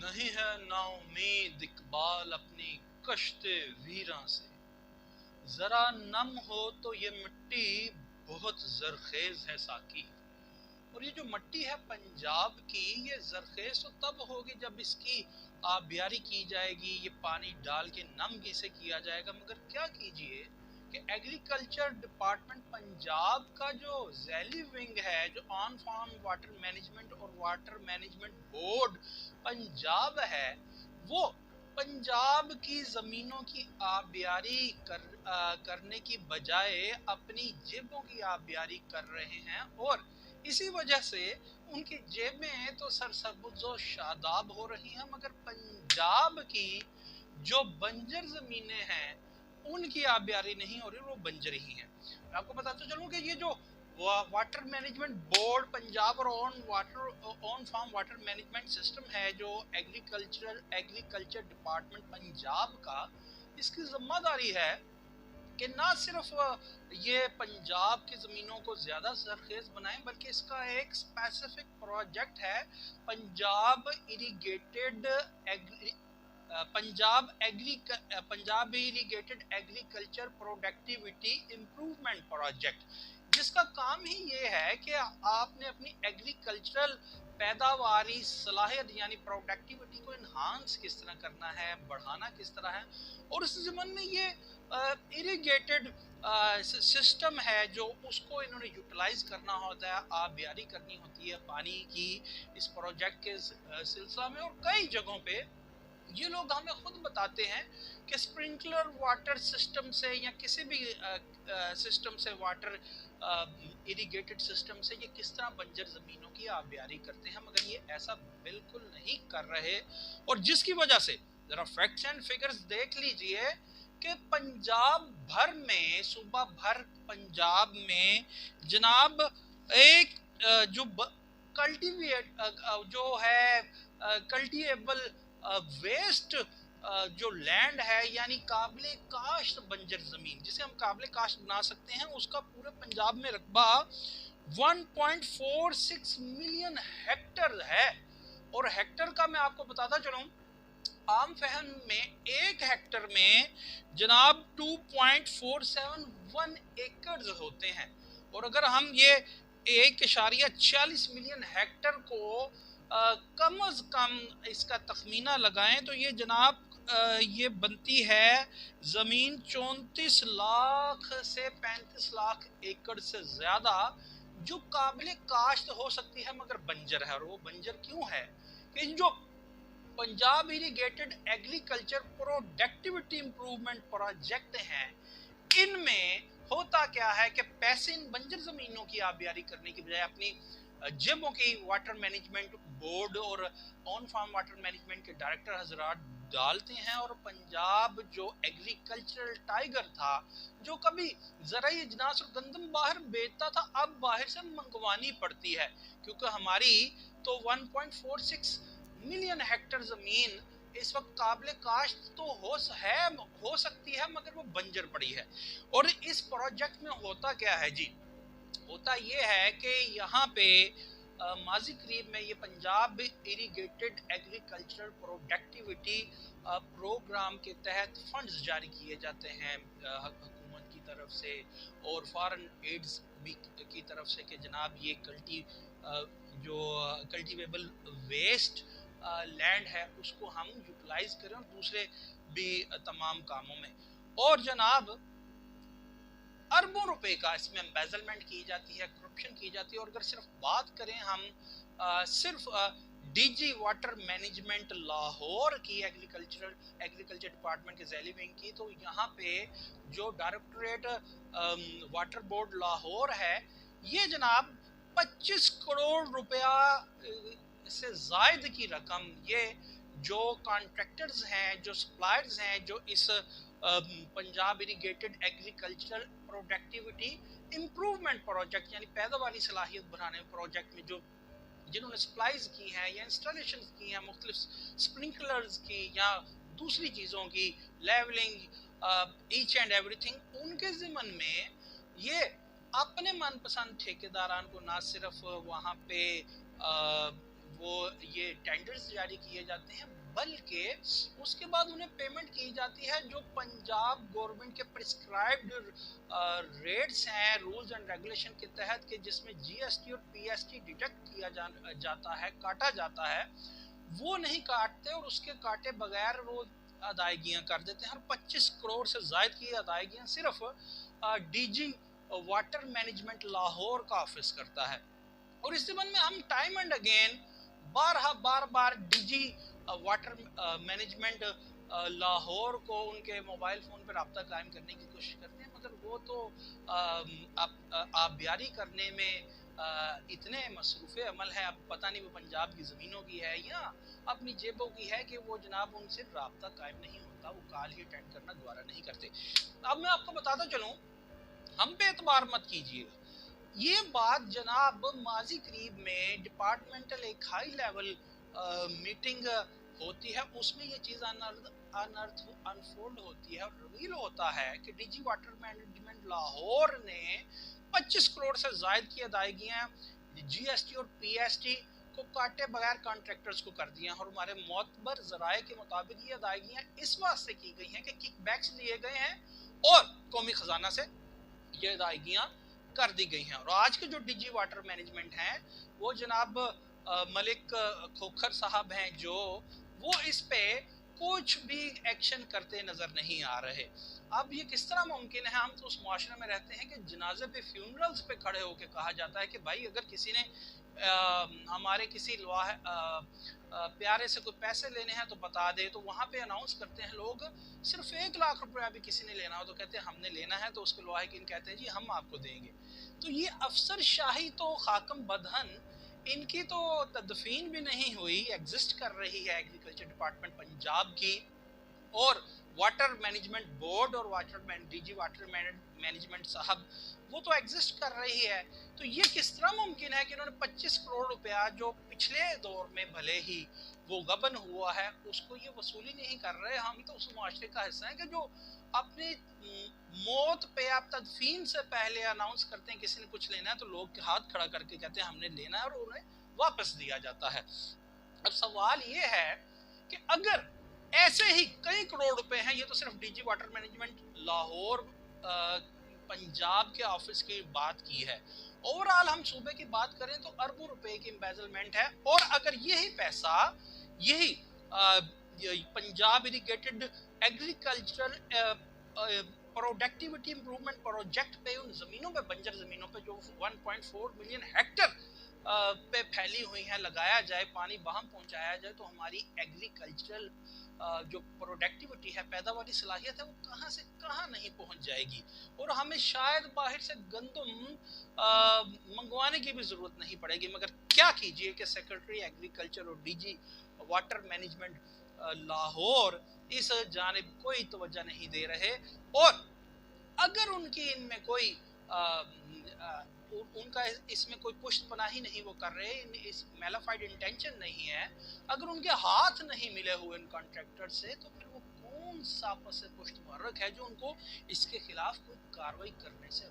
नहीं है ना उम्मीद इकबाल अपनी कश्ते वीरां से, जरा नम हो तो ये मिट्टी बहुत जरखेज है साकी। और ये जो मट्टी है पंजाब की, ये जरखेज तो तब होगी जब इसकी आबियारी की जाएगी, ये पानी डाल के नम इसे किया जाएगा। मगर क्या कीजिए कि एग्रीकल्चर डिपार्टमेंट पंजाब का जो जैली विंग है, जो ऑन फार्म वाटर मैनेजमेंट और वाटर मैनेजमेंट बोर्ड पंजाब है, वो पंजाब की जमीनों की आबियारी करने की बजाय अपनी जेबों की आबियारी कर रहे हैं। और इसी वजह से उनकी जेबें तो सरसब्ज और शादाब हो रही हैं, मगर पंजाब की जो बंजर जमीनें हैं उनकी आबियारी नहीं हो रही, वो बंजर ही हैं। मैं आपको बताता चलूं कि ये जो वाटर मैनेजमेंट बोर्ड पंजाब और on farm water management system है, जो एग्रीकल्चर डिपार्टमेंट पंजाब का, इसकी जिम्मेदारी है कि ना सिर्फ ये पंजाब की ज़मीनों को ज़्यादा सरखेज़ बनाएं, बल्कि इसका एक स्पेसिफिक प्रोजेक्ट है, Punjab irrigated agri Punjab irrigated agriculture productivity improvement project, जिसका काम ही ये है कि आपने अपनी एग्रीकल्चरल पैदावारी सलाहियत यानी प्रोडक्टिविटी को इन्हांस किस तरह करना है, बढ़ाना किस तरह है। और इस ज़मन में ये इरिगेटेड सिस्टम है जो उसको इन्होंने यूटिलाइज करना होता है, आबियारी करनी होती है पानी की इस प्रोजेक्ट के सिलसिला में। और कई जगहों पे ये लोग हमें खुद बताते हैं कि स्प्रिंकलर वाटर सिस्टम से या किसी भी सिस्टम से, वाटर इरिगेटेड सिस्टम से, ये किस तरह बंजर ज़मीनों की आबियारी करते हैं, मगर ये ऐसा बिल्कुल नहीं कर रहे। और जिसकी वजह से ज़रा फैक्ट्स एंड फिगर्स देख लीजिए कि पंजाब भर में, सूबा भर पंजाब में जनाब, एक जो कल्टीवेट जो है कल्टीएबल वेस्ट जो लैंड है, यानी काबिले काश्त बंजर जमीन, जिसे हम काबिले काश्त बना सकते हैं, उसका पूरे पंजाब में रकबा 1.46 मिलियन हेक्टर है। और हेक्टर का मैं आपको बताता चलूं, आम फहम में एक हेक्टर में जनाब 2.471 एकड़ होते हैं। और अगर हम ये 1.46 मिलियन हेक्टर को कम अज कम इसका तखमीना लगाएं तो ये जनाब ये बनती है ज़मीन 34 लाख से 35 लाख एकड़ से ज़्यादा, जो काबिल काश्त हो सकती है मगर बंजर है। और वो बंजर क्यों है कि जो Punjab irrigated agriculture productivity improvement project हैं, इनमें होता क्या है कि पैसे इन बंजर जमीनों की आबियारी करने की बजाय अपनी जेबों की वाटर मैनेजमेंट बोर्ड और ऑन फार्म वाटर मैनेजमेंट के डायरेक्टर हजरात डालते हैं। और पंजाब जो एग्रीकल्चरल टाइगर था, जो कभी ज़राई अजनास और गंदम बाहर बेचता था, अब बाहर से मंगवानी पड़ती है, क्योंकि हमारी तो 1.46 मिलियन हेक्टर ज़मीन इस वक्त काबिल काश्त तो हो सकती है, मगर वो बंजर पड़ी है। और इस प्रोजेक्ट में होता क्या है जी, होता ये है कि यहाँ पे माजी करीब में ये Punjab irrigated agricultural productivity programme के तहत फंड्स जारी किए जाते हैं हुकूमत की तरफ से और फॉरेन एड्स भी की तरफ से, कि जनाब ये जो कल्टीवेबल वेस्ट लैंड है उसको हम यूटिलाइज करें और दूसरे भी तमाम कामों में। और जनाब अरबों रुपए का इसमें एम्बेजलमेंट की जाती है, करप्शन की जाती है। और अगर सिर्फ बात करें हम सिर्फ डीजी वाटर मैनेजमेंट लाहौर की, एग्रीकल्चर डिपार्टमेंट के ज़ैली विंग की, तो यहाँ पे जो डायरेक्टरेट वाटर बोर्ड लाहौर है, ये जनाब 25 करोड़ रुपया से जायद की रकम ये जो कॉन्ट्रैक्टर्स हैं, जो सप्लायर्स हैं, जो इस Punjab irrigated agricultural productivity improvement project यानी पैदावारी सलाहियत बढ़ाने प्रोजेक्ट में जो जिन्होंने सप्लाईज की हैं या इंस्टॉलेशन की हैं, मुख्तलिफ स्प्रिंकलर्स की या दूसरी चीज़ों की लेवलिंग ईच एंड एवरीथिंग, उनके ज़िम्मन में ये अपने मनपसंद ठेकेदारान को ना सिर्फ वहाँ पे وہ یہ ٹینڈرز جاری کیے جاتے ہیں، بلکہ اس کے بعد انہیں پیمنٹ کی جاتی ہے جو پنجاب گورنمنٹ کے پرسکرائبڈ ریٹس ہیں رولز اینڈ ریگولیشن کے تحت، کہ جس میں جی ایس ٹی اور پی ایس ٹی ڈیڈکٹ کیا جاتا ہے، کاٹا جاتا ہے، وہ نہیں کاٹتے اور اس کے کاٹے بغیر وہ ادائیگیاں کر دیتے ہیں۔ اور 25 کروڑ سے زائد کی ادائیگیاں صرف D G water management Lahore کا آفس کرتا ہے۔ اور اس زمن میں ہم ٹائم اینڈ اگین بار بار D G water management Lahore کو ان کے موبائل فون پر رابطہ قائم کرنے کی کوشش کرتے ہیں، مگر وہ تو آبیاری کرنے میں اتنے مصروف عمل ہے، اب پتہ نہیں وہ پنجاب کی زمینوں کی ہے یا اپنی جیبوں کی ہے، کہ وہ جناب ان سے رابطہ قائم نہیں ہوتا، وہ کال ہی اٹینڈ کرنا گوارا نہیں کرتے۔ اب میں آپ کو بتاتا چلوں، ہم پہ اعتبار مت کیجیے گا، یہ بات جناب ماضی قریب میں ڈپارٹمنٹل ایک ہائی لیول میٹنگ ہوتی ہے، اس میں یہ چیز انفولڈ ہوتی ہے اور ریویل ہوتا ہے کہ D G water management Lahore نے 25 کروڑ سے زائد کی ادائیگیاں جی ایس ٹی اور پی ایس ٹی کو کاٹے بغیر کانٹریکٹرز کو کر دیا ہیں، اور ہمارے معتبر ذرائع کے مطابق یہ ادائیگیاں اس واسطے کی گئی ہیں کہ کک بیکس لیے گئے ہیں اور قومی خزانہ سے یہ ادائیگیاں کر دی گئی ہیں۔ اور آج کے جو ڈی جی واٹر مینجمنٹ ہیں وہ جناب ملک کھوکھر صاحب ہیں، جو وہ اس پہ کچھ بھی ایکشن کرتے نظر نہیں آ رہے۔ اب یہ کس طرح ممکن ہے؟ ہم تو اس معاشرے میں رہتے ہیں کہ جنازے پہ فیونرلز پہ کھڑے ہو کے کہا جاتا ہے کہ بھائی اگر کسی نے ہمارے کسی پیارے سے کوئی پیسے لینے ہیں تو بتا دے، تو وہاں پہ اناؤنس کرتے ہیں لوگ صرف 1 لاکھ روپیہ بھی کسی نے لینا ہو تو کہتے ہیں ہم نے لینا ہے، تو اس کے لواحقین کہتے ہیں جی ہم آپ کو دیں گے۔ تو یہ افسر شاہی تو خاکم بدہن، ان کی تو تدفین بھی نہیں ہوئی، ایگزسٹ کر رہی ہے ایگریکلچر ڈپارٹمنٹ پنجاب کی، اور واٹر مینجمنٹ بورڈ اور ڈی جی واٹر مینجمنٹ صاحب وہ تو ایگزسٹ کر رہی ہے۔ تو یہ کس طرح ممکن ہے کہ انہوں نے 25 کروڑ روپیہ جو پچھلے دور میں بھلے ہی وہ غبن ہوا ہے اس کو یہ وصولی نہیں کر رہے؟ ہم تو اس معاشرے کا حصہ ہیں کہ جو اپنی موت پہ آپ تدفین سے پہلے اناؤنس کرتے ہیں کسی نے کچھ لینا ہے تو لوگ ہاتھ کھڑا کر کے کہتے ہیں ہم نے لینا ہے، اور انہیں واپس دیا جاتا ہے۔ اب سوال یہ ہے کہ اگر ایسے ہی کئی کروڑ روپے ہیں، یہ تو صرف D G water management Lahore Punjab کے آفس کی بات کی ہے، اوورال ہم صوبے کی بات کریں تو اربوں روپے کی امبیزلمنٹ ہے، اور اگر یہی پیسہ یہی Punjab irrigated agricultural productivity improvement project پہ ان زمینوں پہ، بنجر زمینوں پہ جو 1.4 ملین ہیکٹر پہ پھیلی ہوئی ہیں، لگایا جائے، پانی باہم پہنچایا جائے، تو ہماری ایگریکلچرل جو پروڈکٹیوٹی ہے، پیداواری صلاحیت ہے، وہ کہاں سے کہاں نہیں پہنچ جائے گی، اور ہمیں شاید باہر سے گندم منگوانے کی بھی ضرورت نہیں پڑے گی۔ مگر کیا کیجئے کہ سیکرٹری ایگریکلچر اور D G water management Lahore اس جانب کوئی توجہ نہیں دے رہے، اور اگر ان کی ان میں کوئی ان کا اس میں کوئی پشت پناہی نہیں وہ کر رہے، اس میلافائڈ انٹینشن نہیں ہے، اگر ان کے ہاتھ نہیں ملے ہوئے ان کانٹریکٹر سے، تو پھر وہ کون سا آپس سے پشت محرک ہے جو ان کو اس کے خلاف کوئی کاروائی کرنے سے